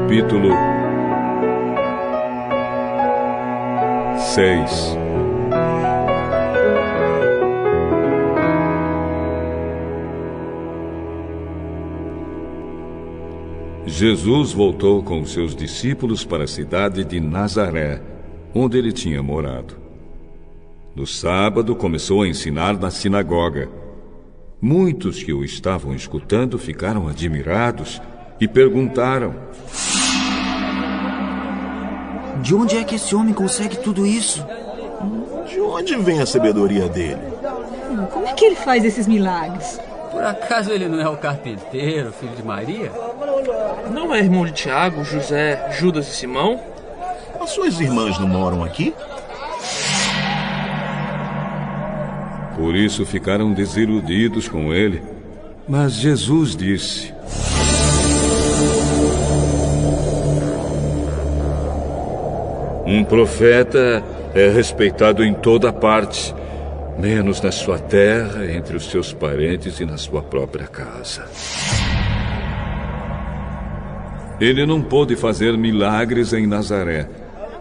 Capítulo 6. Jesus voltou com seus discípulos para a cidade de Nazaré, onde ele tinha morado. No sábado, começou a ensinar na sinagoga. Muitos que o estavam escutando ficaram admirados e perguntaram: de onde é que esse homem consegue tudo isso? De onde vem a sabedoria dele? Como é que ele faz esses milagres? Por acaso ele não é o carpinteiro, filho de Maria? Não é irmão de Tiago, José, Judas e Simão? As suas irmãs não moram aqui? Por isso ficaram desiludidos com ele. Mas Jesus disse: um profeta é respeitado em toda parte, menos na sua terra, entre os seus parentes e na sua própria casa. Ele não pôde fazer milagres em Nazaré,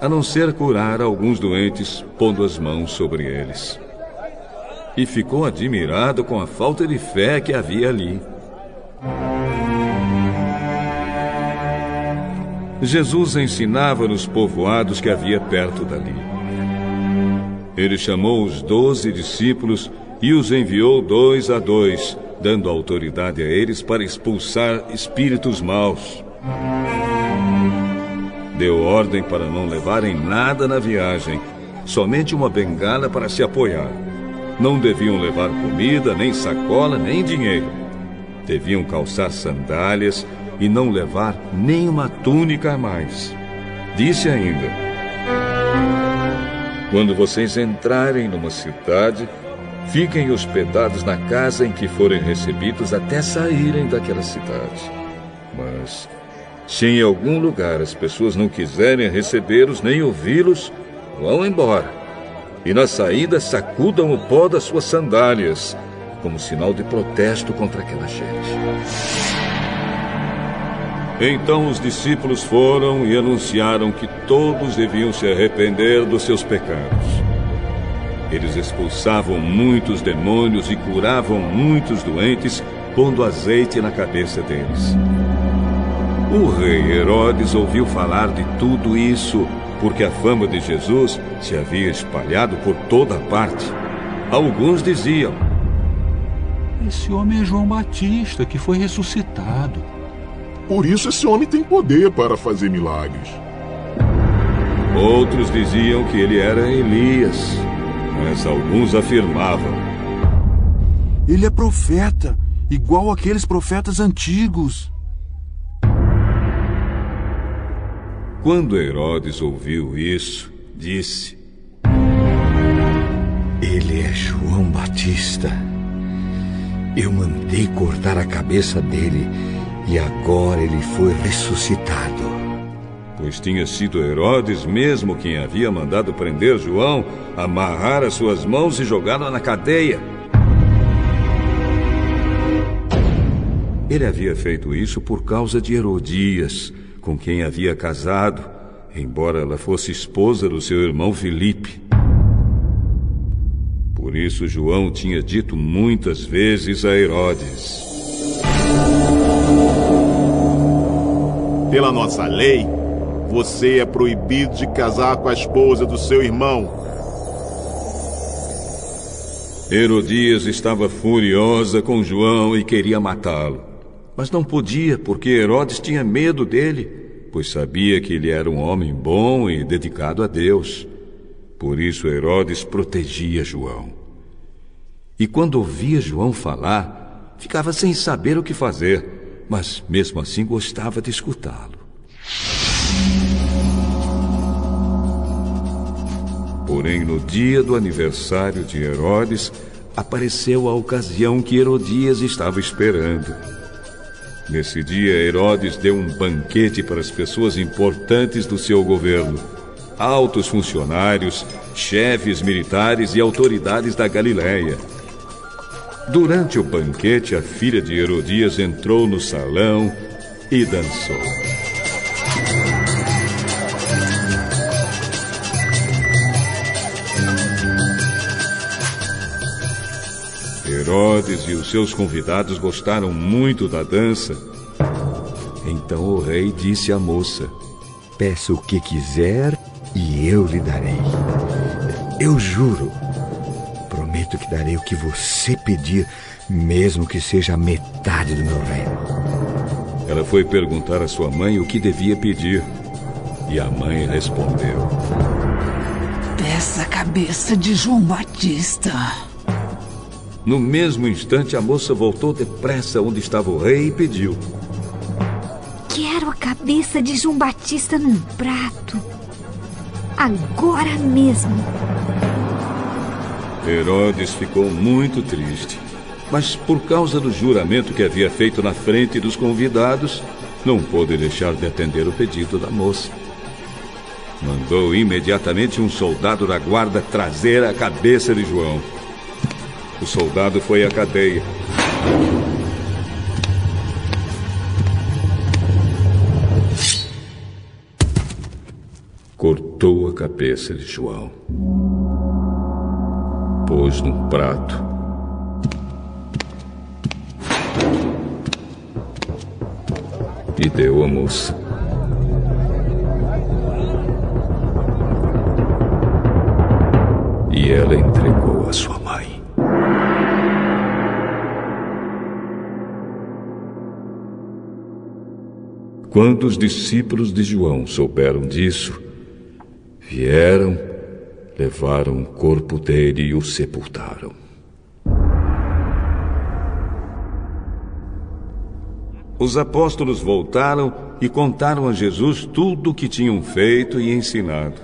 a não ser curar alguns doentes, pondo as mãos sobre eles. E ficou admirado com a falta de fé que havia ali. Jesus ensinava nos povoados que havia perto dali. Ele chamou os 12 discípulos e os enviou 2 a 2, dando autoridade a eles para expulsar espíritos maus. Deu ordem para não levarem nada na viagem, somente uma bengala para se apoiar. Não deviam levar comida, nem sacola, nem dinheiro. Deviam calçar sandálias e não levar nem uma túnica a mais. Disse ainda: quando vocês entrarem numa cidade, fiquem hospedados na casa em que forem recebidos até saírem daquela cidade. Mas, se em algum lugar as pessoas não quiserem recebê-los nem ouvi-los, vão embora. E na saída sacudam o pó das suas sandálias, como sinal de protesto contra aquela gente. Então os discípulos foram e anunciaram que todos deviam se arrepender dos seus pecados. Eles expulsavam muitos demônios e curavam muitos doentes, pondo azeite na cabeça deles. O rei Herodes ouviu falar de tudo isso, porque a fama de Jesus se havia espalhado por toda parte. Alguns diziam: esse homem é João Batista, que foi ressuscitado. Por isso esse homem tem poder para fazer milagres. Outros diziam que ele era Elias, mas alguns afirmavam: ele é profeta, igual aqueles profetas antigos. Quando Herodes ouviu isso, disse: ele é João Batista. Eu mandei cortar a cabeça dele e agora ele foi ressuscitado. Pois tinha sido Herodes mesmo quem havia mandado prender João, amarrar as suas mãos e jogá-lo na cadeia. Ele havia feito isso por causa de Herodias, com quem havia casado, embora ela fosse esposa do seu irmão Filipe. Por isso João tinha dito muitas vezes a Herodes: pela nossa lei, você é proibido de casar com a esposa do seu irmão. Herodias estava furiosa com João e queria matá-lo. Mas não podia, porque Herodes tinha medo dele, pois sabia que ele era um homem bom e dedicado a Deus. Por isso Herodes protegia João. E quando ouvia João falar, ficava sem saber o que fazer, mas mesmo assim gostava de escutá-lo. Porém, no dia do aniversário de Herodes, apareceu a ocasião que Herodias estava esperando. Nesse dia, Herodes deu um banquete para as pessoas importantes do seu governo, altos funcionários, chefes militares e autoridades da Galileia. Durante o banquete, a filha de Herodias entrou no salão e dançou. Herodes e os seus convidados gostaram muito da dança. Então o rei disse à moça: Peça o que quiser e eu lhe darei. Eu juro, prometo que darei o que você pedir, mesmo que seja a metade do meu reino. Ela foi perguntar à sua mãe o que devia pedir. E a mãe respondeu: Peça a cabeça de João Batista. No mesmo instante, a moça voltou depressa onde estava o rei e pediu: Quero a cabeça de João Batista num prato. Agora mesmo. Herodes ficou muito triste, mas por causa do juramento que havia feito na frente dos convidados, não pôde deixar de atender o pedido da moça. Mandou imediatamente um soldado da guarda trazer a cabeça de João. O soldado foi à cadeia. Cortou a cabeça de João. Pôs num prato. E deu à moça. E ela entregou a sua mãe. Quando os discípulos de João souberam disso, vieram, levaram o corpo dele e o sepultaram. Os apóstolos voltaram e contaram a Jesus tudo o que tinham feito e ensinado.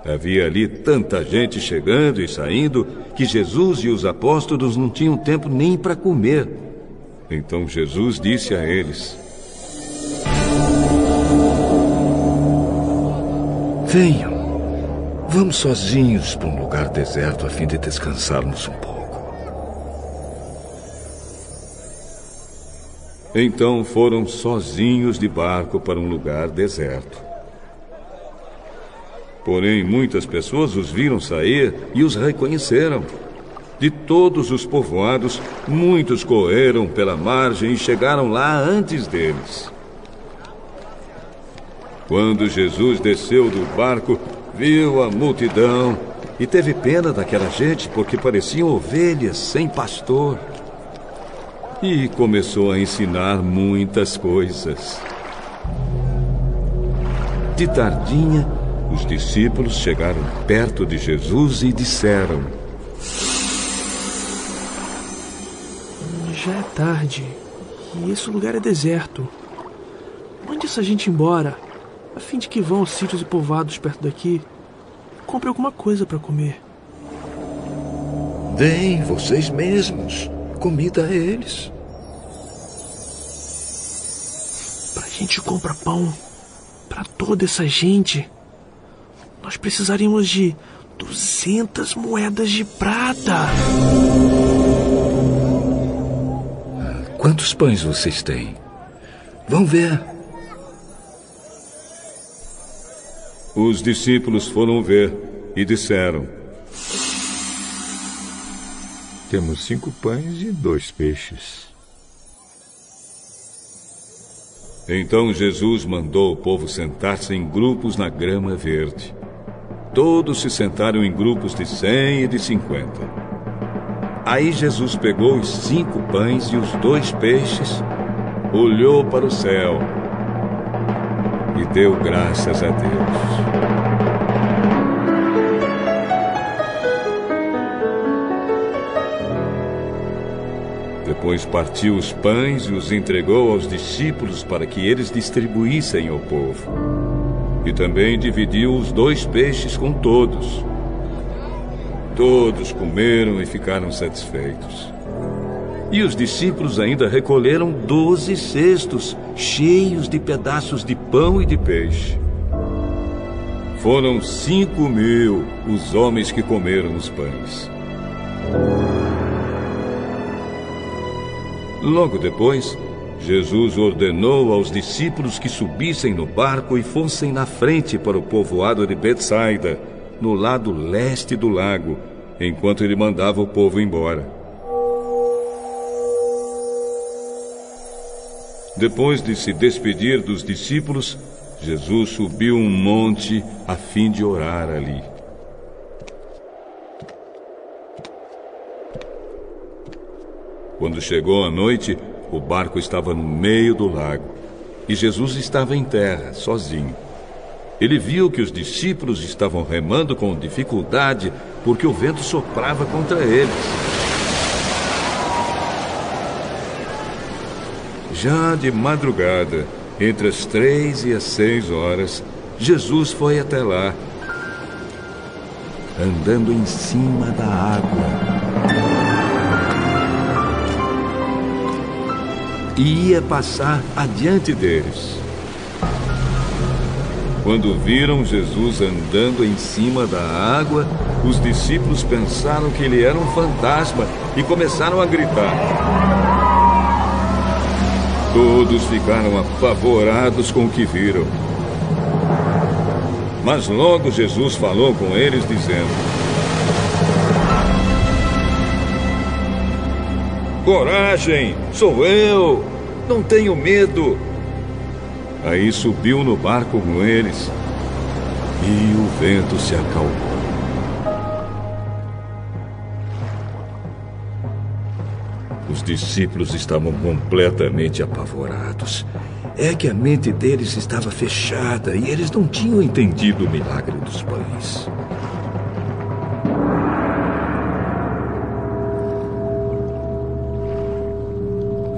Havia ali tanta gente chegando e saindo que Jesus e os apóstolos não tinham tempo nem para comer. Então Jesus disse a eles: Venham, vamos sozinhos para um lugar deserto a fim de descansarmos um pouco. Então foram sozinhos de barco para um lugar deserto. Porém, muitas pessoas os viram sair e os reconheceram. De todos os povoados, muitos correram pela margem e chegaram lá antes deles. Quando Jesus desceu do barco, viu a multidão e teve pena daquela gente, porque pareciam ovelhas sem pastor. E começou a ensinar muitas coisas. De tardinha, os discípulos chegaram perto de Jesus e disseram: Já é tarde e esse lugar é deserto. Mande essa gente embora, a fim de que vão aos sítios e povoados perto daqui e compre alguma coisa para comer. Deem vocês mesmos comida a eles. Pra gente comprar pão para toda essa gente, nós precisaríamos de 200 moedas de prata. Quantos pães vocês têm? Vão ver. Os discípulos foram ver e disseram: Temos 5 pães e 2 peixes. Então Jesus mandou o povo sentar-se em grupos na grama verde. Todos se sentaram em grupos de 100 e de 50. Aí Jesus pegou os 5 pães e os 2 peixes, olhou para o céu e deu graças a Deus. Depois partiu os pães e os entregou aos discípulos para que eles distribuíssem ao povo. E também dividiu os 2 peixes com todos. Todos comeram e ficaram satisfeitos. E os discípulos ainda recolheram 12 cestos cheios de pedaços de pão e de peixe. Foram 5.000 os homens que comeram os pães. Logo depois, Jesus ordenou aos discípulos que subissem no barco e fossem na frente para o povoado de Betsaida, no lado leste do lago, enquanto ele mandava o povo embora. Depois de se despedir dos discípulos, Jesus subiu um monte a fim de orar ali. Quando chegou a noite, o barco estava no meio do lago e Jesus estava em terra, sozinho. Ele viu que os discípulos estavam remando com dificuldade porque o vento soprava contra eles. Já de madrugada, entre as 3 e as 6 horas, Jesus foi até lá, andando em cima da água. E ia passar adiante deles. Quando viram Jesus andando em cima da água, os discípulos pensaram que ele era um fantasma e começaram a gritar. Todos ficaram apavorados com o que viram. Mas logo Jesus falou com eles, dizendo: Coragem, sou eu, não tenho medo. Aí subiu no barco com eles e o vento se acalmou. Os discípulos estavam completamente apavorados. É que a mente deles estava fechada e eles não tinham entendido o milagre dos pães.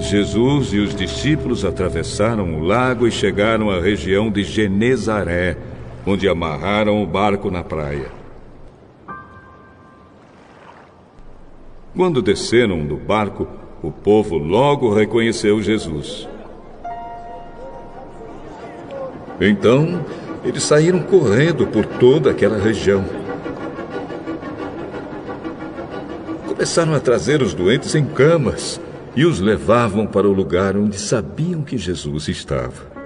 Jesus e os discípulos atravessaram o lago e chegaram à região de Genezaré, onde amarraram o barco na praia. Quando desceram do barco, o povo logo reconheceu Jesus. Então, eles saíram correndo por toda aquela região. Começaram a trazer os doentes em camas e os levavam para o lugar onde sabiam que Jesus estava.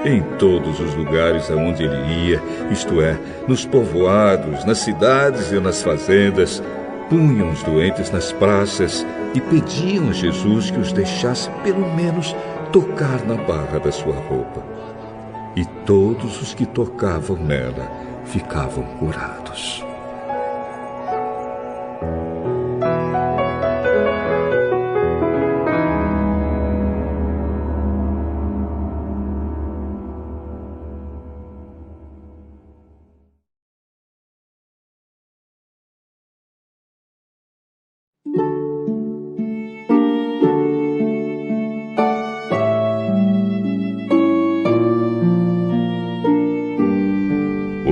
Em todos os lugares aonde ele ia, isto é, nos povoados, nas cidades e nas fazendas, punham os doentes nas praças e pediam a Jesus que os deixasse pelo menos tocar na barra da sua roupa. E todos os que tocavam nela ficavam curados.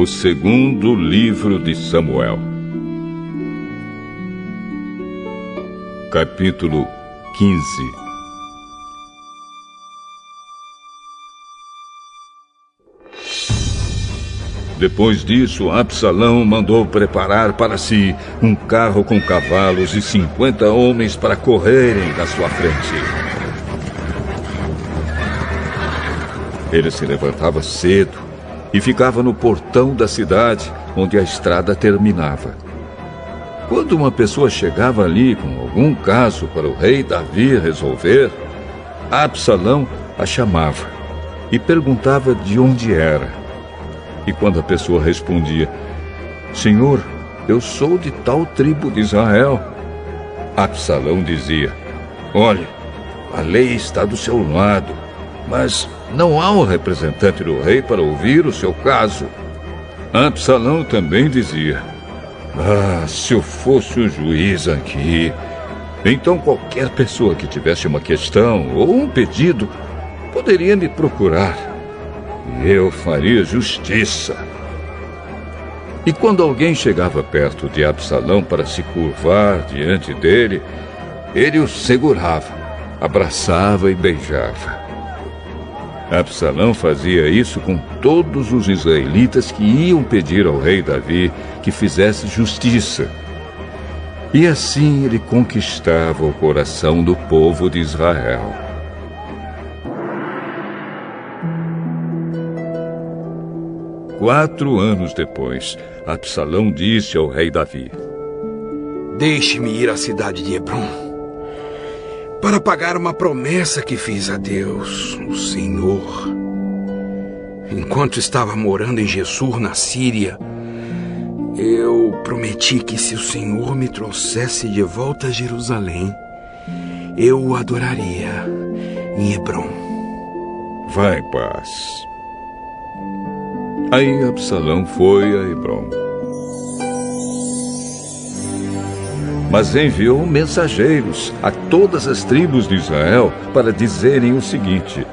O segundo livro de Samuel, capítulo 15. Depois disso, Absalão mandou preparar para si um carro com cavalos e 50 homens para correrem na sua frente. Ele se levantava cedo e ficava no portão da cidade, onde a estrada terminava. Quando uma pessoa chegava ali com algum caso para o rei Davi resolver, Absalão a chamava e perguntava de onde era. E quando a pessoa respondia: Senhor, eu sou de tal tribo de Israel, Absalão dizia: Olhe, a lei está do seu lado, mas não há um representante do rei para ouvir o seu caso. Absalão também dizia: se eu fosse o juiz aqui, então qualquer pessoa que tivesse uma questão ou um pedido poderia me procurar. E eu faria justiça. E quando alguém chegava perto de Absalão para se curvar diante dele, ele o segurava, abraçava e beijava. Absalão fazia isso com todos os israelitas que iam pedir ao rei Davi que fizesse justiça. E assim ele conquistava o coração do povo de Israel. 4 anos depois, Absalão disse ao rei Davi: Deixe-me ir à cidade de Hebrom para pagar uma promessa que fiz a Deus, o Senhor. Enquanto estava morando em Gessur, na Síria, eu prometi que se o Senhor me trouxesse de volta a Jerusalém, eu o adoraria em Hebrom. Vá em paz. Aí Absalão foi a Hebrom. Mas enviou mensageiros a todas as tribos de Israel para dizerem o seguinte: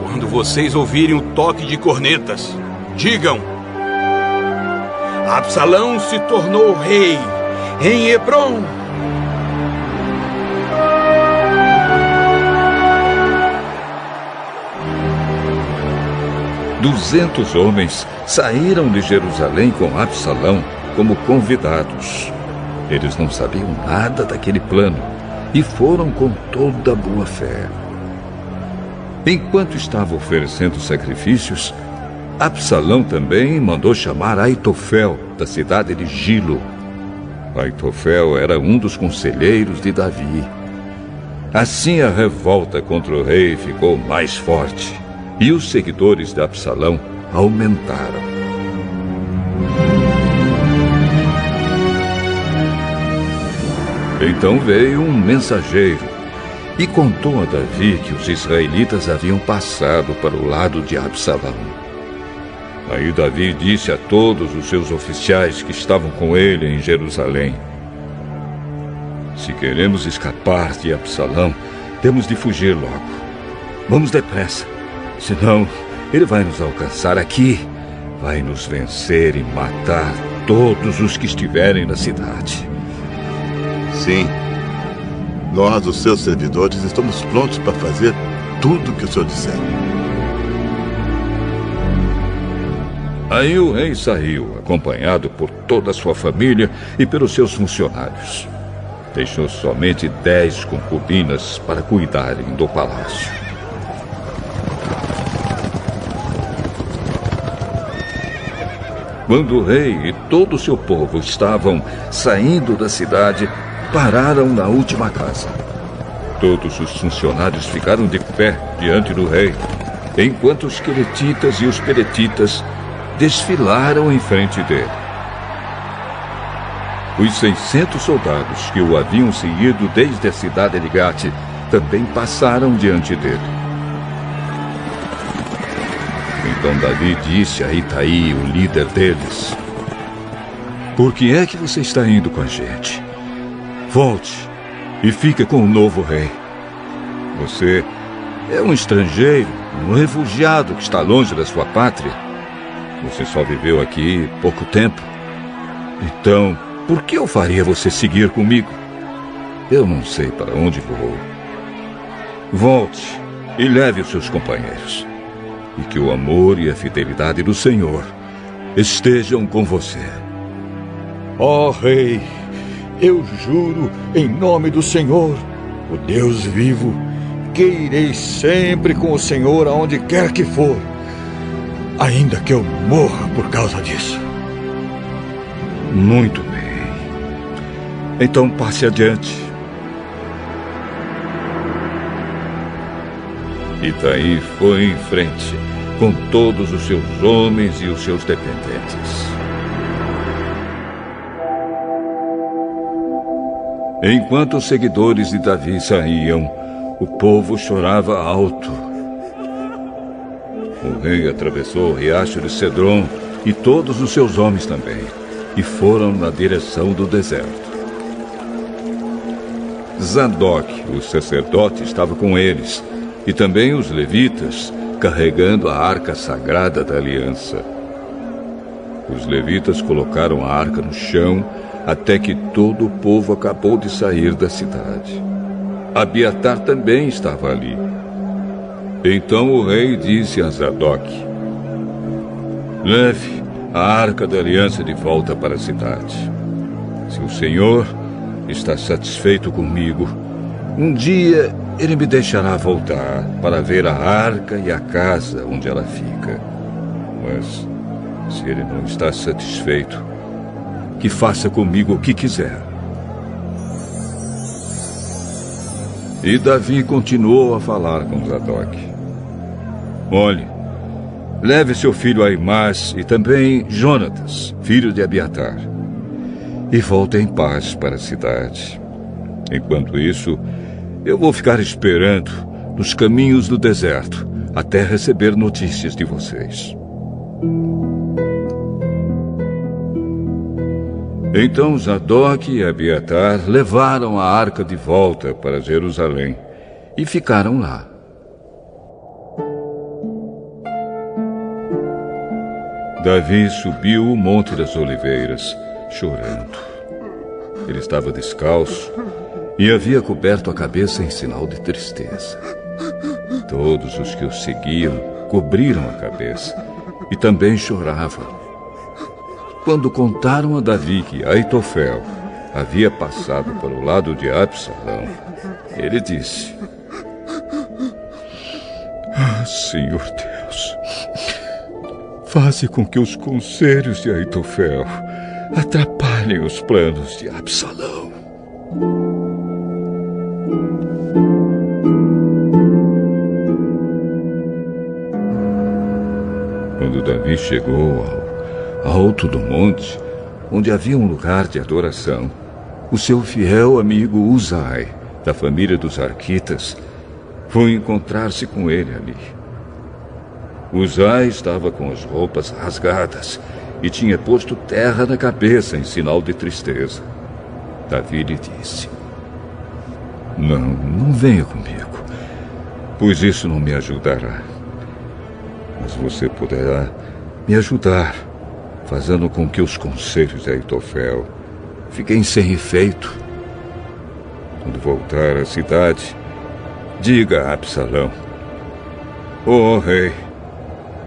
Quando vocês ouvirem o toque de cornetas, digam: Absalão se tornou rei em Hebrom. 200 homens saíram de Jerusalém com Absalão como convidados. Eles não sabiam nada daquele plano e foram com toda a boa fé. Enquanto estava oferecendo sacrifícios, Absalão também mandou chamar Aitofel, da cidade de Gilo. Aitofel era um dos conselheiros de Davi. Assim a revolta contra o rei ficou mais forte e os seguidores de Absalão aumentaram. Então veio um mensageiro e contou a Davi que os israelitas haviam passado para o lado de Absalão. Aí Davi disse a todos os seus oficiais que estavam com ele em Jerusalém: Se queremos escapar de Absalão, temos de fugir logo. Vamos depressa, senão ele vai nos alcançar aqui, vai nos vencer e matar todos os que estiverem na cidade. Sim, nós, os seus servidores, estamos prontos para fazer tudo o que o senhor disser. Aí o rei saiu, acompanhado por toda a sua família e pelos seus funcionários. Deixou somente 10 concubinas para cuidarem do palácio. Quando o rei e todo o seu povo estavam saindo da cidade, pararam na última casa. Todos os funcionários ficaram de pé diante do rei, enquanto os queretitas e os peletitas desfilaram em frente dele. Os 600 soldados que o haviam seguido desde a cidade de Gate também passaram diante dele. Então Davi disse a Itaí, o líder deles: Por que é que você está indo com a gente? Volte e fique com o novo rei. Você é um estrangeiro, um refugiado que está longe da sua pátria. Você só viveu aqui pouco tempo. Então, por que eu faria você seguir comigo? Eu não sei para onde vou. Volte e leve os seus companheiros. E que o amor e a fidelidade do Senhor estejam com você. Ó Rei, eu juro em nome do Senhor, o Deus vivo, que irei sempre com o Senhor aonde quer que for, ainda que eu morra por causa disso. Muito bem. Então passe adiante. Itaí foi em frente, com todos os seus homens e os seus dependentes. Enquanto os seguidores de Davi saíam, o povo chorava alto. O rei atravessou o riacho de Cedron e todos os seus homens também, e foram na direção do deserto. Zadok, o sacerdote, estava com eles, e também os levitas, carregando a arca sagrada da aliança. Os levitas colocaram a arca no chão até que todo o povo acabou de sair da cidade. Abiatar também estava ali. Então o rei disse a Zadok: Leve a arca da aliança de volta para a cidade. Se o Senhor está satisfeito comigo, um dia ele me deixará voltar para ver a arca e a casa onde ela fica. Mas Se ele não está satisfeito, que faça comigo o que quiser. E Davi continuou a falar com Zadok. Olhe, leve seu filho Aimás e também Jonatas, filho de Abiatar, e volte em paz para a cidade. Enquanto isso, eu vou ficar esperando nos caminhos do deserto até receber notícias de vocês. Então Zadok e Abiatar levaram a arca de volta para Jerusalém e ficaram lá. Davi subiu o Monte das Oliveiras, chorando. Ele estava descalço e havia coberto a cabeça em sinal de tristeza. Todos os que o seguiam cobriram a cabeça e também choravam. Quando contaram a Davi que Aitofel havia passado para o lado de Absalão, ele disse: Senhor Deus, faze com que os conselhos de Aitofel atrapalhem os planos de Absalão. Quando Davi chegou ao alto do monte, onde havia um lugar de adoração, o seu fiel amigo Uzai, da família dos Arquitas, foi encontrar-se com ele ali. Uzai estava com as roupas rasgadas e tinha posto terra na cabeça em sinal de tristeza. Davi lhe disse: Não venha comigo, pois isso não me ajudará. Mas você poderá me ajudar, fazendo com que os conselhos de Aitofel fiquem sem efeito. Quando voltar à cidade, diga a Absalão: Ó rei,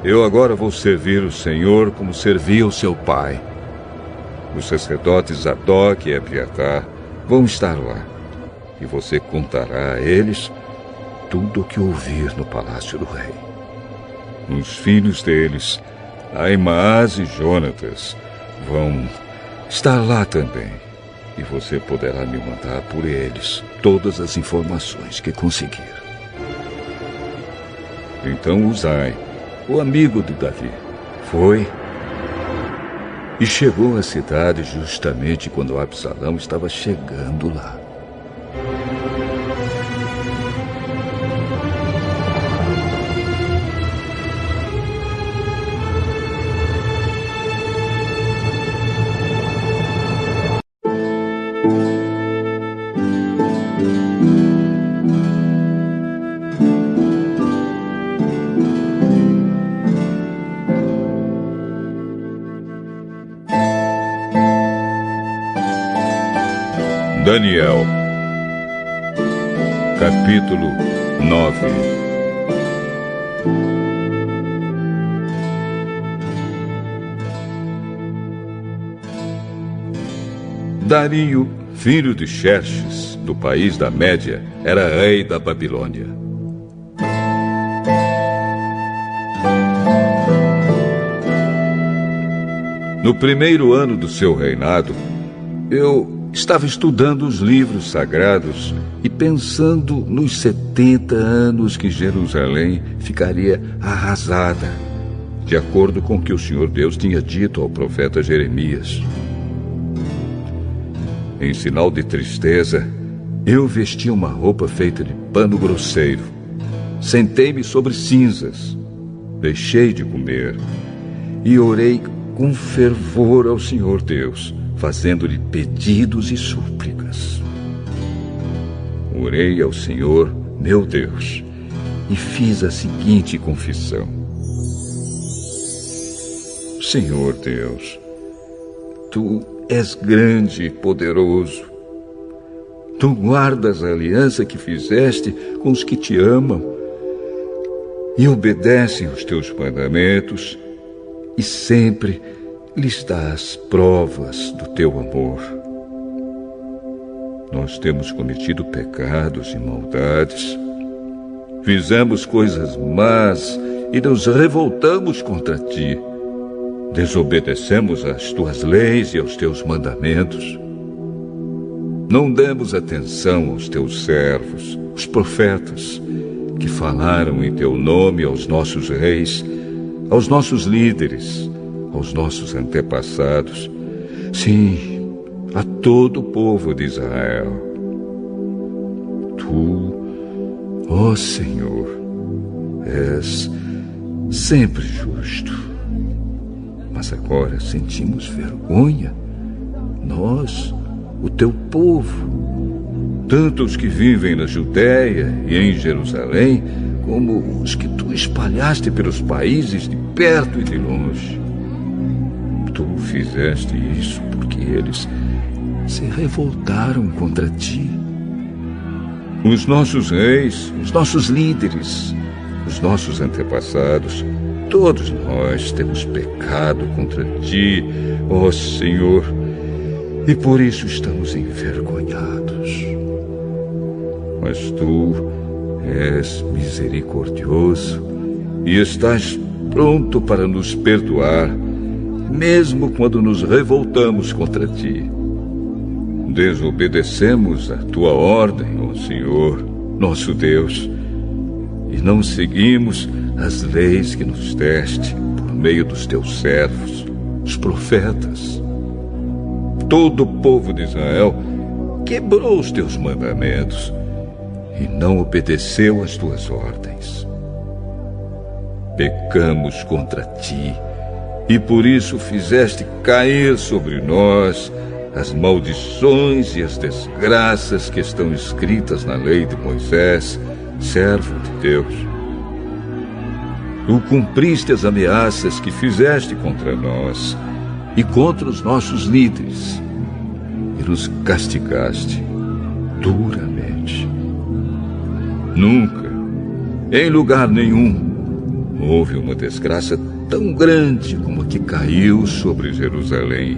eu agora vou servir o Senhor como servia o seu pai. Os sacerdotes Zadok e Abiatar vão estar lá, e você contará a eles tudo o que ouvir no palácio do rei. Os filhos deles, Aimás e Jonatas, vão estar lá também, e você poderá me mandar por eles todas as informações que conseguir. Então Uzai, o amigo de Davi, foi e chegou à cidade justamente quando Absalão estava chegando lá. Daniel, capítulo 9. Dario, filho de Xerxes, do país da Média, era rei da Babilônia. No primeiro ano do seu reinado, eu estava estudando os livros sagrados e pensando nos 70 anos que Jerusalém ficaria arrasada, de acordo com o que o Senhor Deus tinha dito ao profeta Jeremias. Em sinal de tristeza, eu vesti uma roupa feita de pano grosseiro, sentei-me sobre cinzas, deixei de comer e orei com fervor ao Senhor Deus, fazendo-lhe pedidos e súplicas. Orei ao Senhor, meu Deus, e fiz a seguinte confissão: Senhor Deus, Tu és grande e poderoso. Tu guardas a aliança que fizeste com os que te amam e obedecem os Teus mandamentos, e sempre lhes dás provas do Teu amor. Nós temos cometido pecados e maldades, fizemos coisas más e nos revoltamos contra Ti. Desobedecemos às tuas leis e aos teus mandamentos. Não demos atenção aos teus servos, os profetas, que falaram em teu nome aos nossos reis, aos nossos líderes, aos nossos antepassados, sim, a todo o povo de Israel. Tu, ó Senhor, és sempre justo. Mas agora sentimos vergonha, nós, o teu povo, tanto os que vivem na Judéia e em Jerusalém, como os que tu espalhaste pelos países de perto e de longe. Tu fizeste isso porque eles se revoltaram contra ti. Os nossos reis, os nossos líderes, os nossos antepassados, todos nós temos pecado contra ti, ó Senhor, e por isso estamos envergonhados. Mas tu és misericordioso e estás pronto para nos perdoar, mesmo quando nos revoltamos contra ti. Desobedecemos a tua ordem, ó Senhor, nosso Deus, e não seguimos as leis que nos deste por meio dos teus servos, os profetas. Todo o povo de Israel quebrou os teus mandamentos e não obedeceu às tuas ordens. Pecamos contra ti e por isso fizeste cair sobre nós as maldições e as desgraças que estão escritas na lei de Moisés, servo de Deus. Tu cumpriste as ameaças que fizeste contra nós e contra os nossos líderes, e nos castigaste duramente. Nunca, em lugar nenhum, houve uma desgraça tão grande como a que caiu sobre Jerusalém.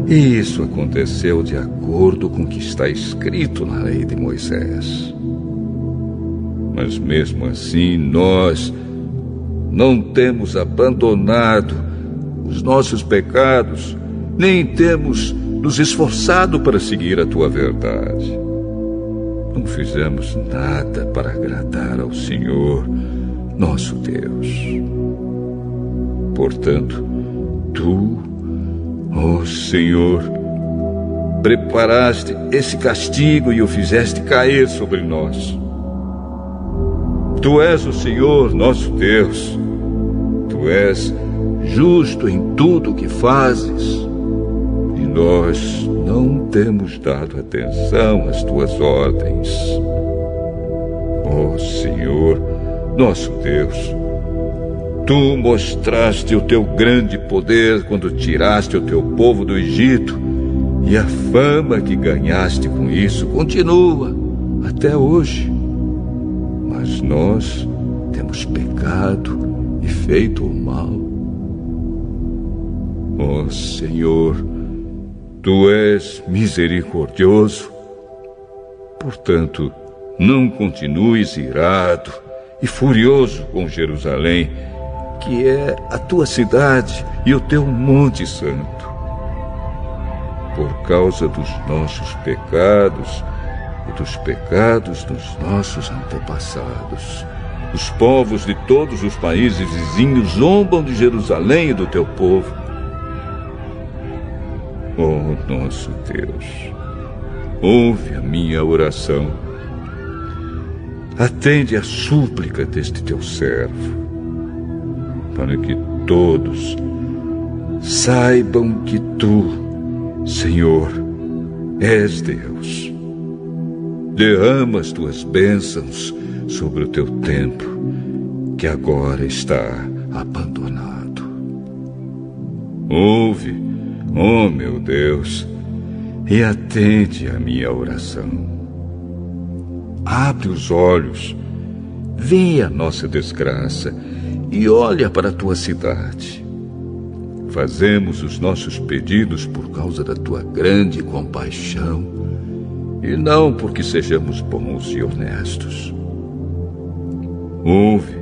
E isso aconteceu de acordo com o que está escrito na lei de Moisés. Mas mesmo assim, nós não temos abandonado os nossos pecados, nem temos nos esforçado para seguir a tua verdade. Não fizemos nada para agradar ao Senhor, nosso Deus. Portanto, tu, ó Senhor, preparaste esse castigo e o fizeste cair sobre nós. Tu és o Senhor, nosso Deus. Tu és justo em tudo o que fazes. E nós não temos dado atenção às tuas ordens. Ó Senhor, nosso Deus, tu mostraste o teu grande poder quando tiraste o teu povo do Egito, e a fama que ganhaste com isso continua até hoje. Mas nós temos pecado e feito o mal. Ó Senhor, tu és misericordioso. Portanto, não continues irado e furioso com Jerusalém, que é a tua cidade e o teu monte santo. Por causa dos nossos pecados e dos pecados dos nossos antepassados, os povos de todos os países vizinhos zombam de Jerusalém e do teu povo. Ó nosso Deus, ouve a minha oração. Atende a súplica deste teu servo, para que todos saibam que tu, Senhor, és Deus. Derrama as tuas bênçãos sobre o teu templo, que agora está abandonado. Ouve, ó meu Deus, e atende a minha oração. Abre os olhos, vê a nossa desgraça e olha para a tua cidade. Fazemos os nossos pedidos por causa da tua grande compaixão e não porque sejamos bons e honestos. Ouve,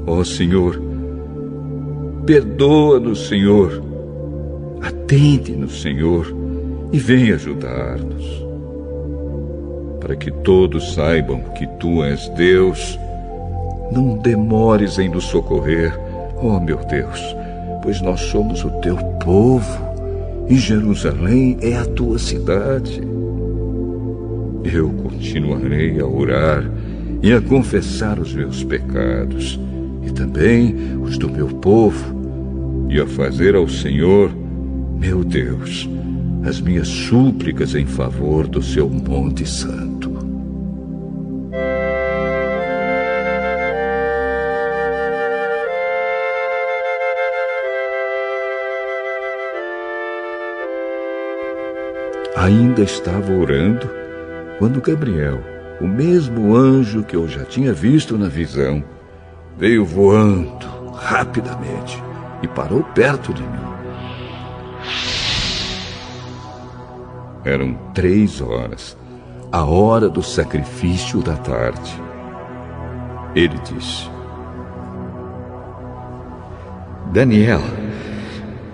ó Senhor, Perdoa-nos, Senhor. Atende-nos, Senhor, e venha ajudar-nos. Para que todos saibam que Tu és Deus, não demores em nos socorrer, ó meu Deus, pois nós somos o Teu povo e Jerusalém é a Tua cidade. Eu continuarei a orar e a confessar os meus pecados e também os do meu povo e a fazer ao Senhor, meu Deus, as minhas súplicas em favor do Seu Monte Santo. Ainda estava orando quando Gabriel, o mesmo anjo que eu já tinha visto na visão, veio voando rapidamente e parou perto de mim. Eram 3 horas, a hora do sacrifício da tarde. Ele disse: Daniel,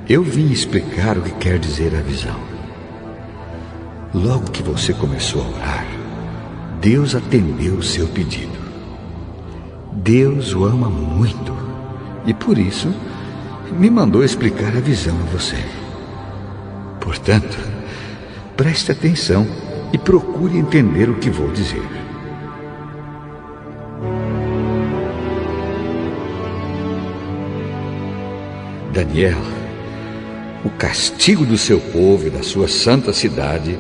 eu vim explicar o que quer dizer a visão. Logo que você começou a orar, Deus atendeu o seu pedido. Deus o ama muito e por isso me mandou explicar a visão a você. Portanto, preste atenção e procure entender o que vou dizer. Daniel, o castigo do seu povo e da sua santa cidade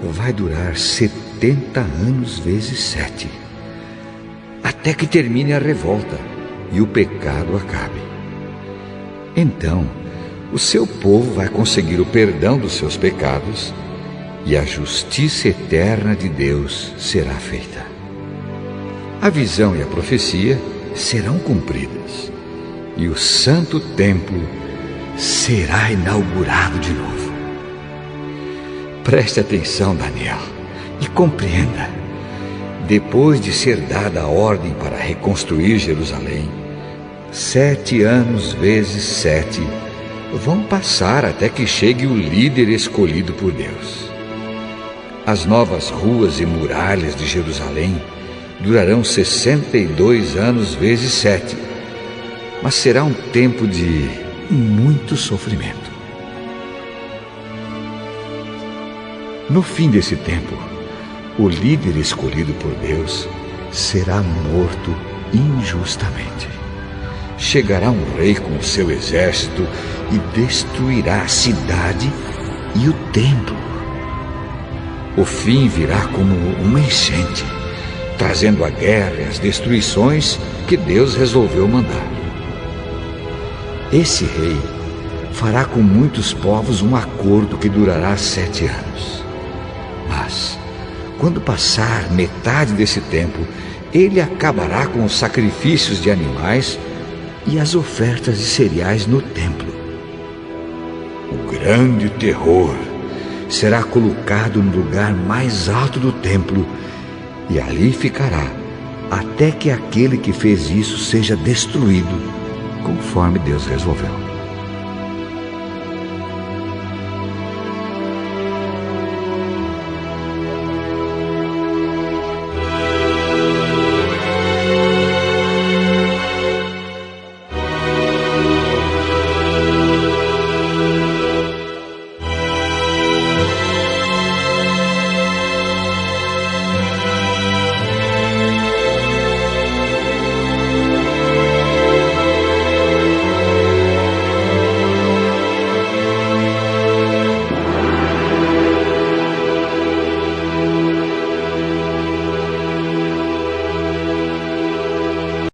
vai durar 70 anos vezes 7, até que termine a revolta e o pecado acabe. Então, o seu povo vai conseguir o perdão dos seus pecados e a justiça eterna de Deus será feita. A visão e a profecia serão cumpridas e o santo templo será inaugurado de novo. Preste atenção, Daniel, e compreenda. Depois de ser dada a ordem para reconstruir Jerusalém, 7 anos vezes 7 vão passar até que chegue o líder escolhido por Deus. As novas ruas e muralhas de Jerusalém durarão 62 anos vezes 7, mas será um tempo de muito sofrimento. No fim desse tempo, o líder escolhido por Deus será morto injustamente. Chegará um rei com o seu exército e destruirá a cidade e o templo. O fim virá como uma enchente, trazendo a guerra e as destruições que Deus resolveu mandar. Esse rei fará com muitos povos um acordo que durará 7 anos. Mas, quando passar metade desse tempo, ele acabará com os sacrifícios de animais e as ofertas de cereais no templo. O grande terror será colocado no lugar mais alto do templo e ali ficará até que aquele que fez isso seja destruído, conforme Deus resolveu.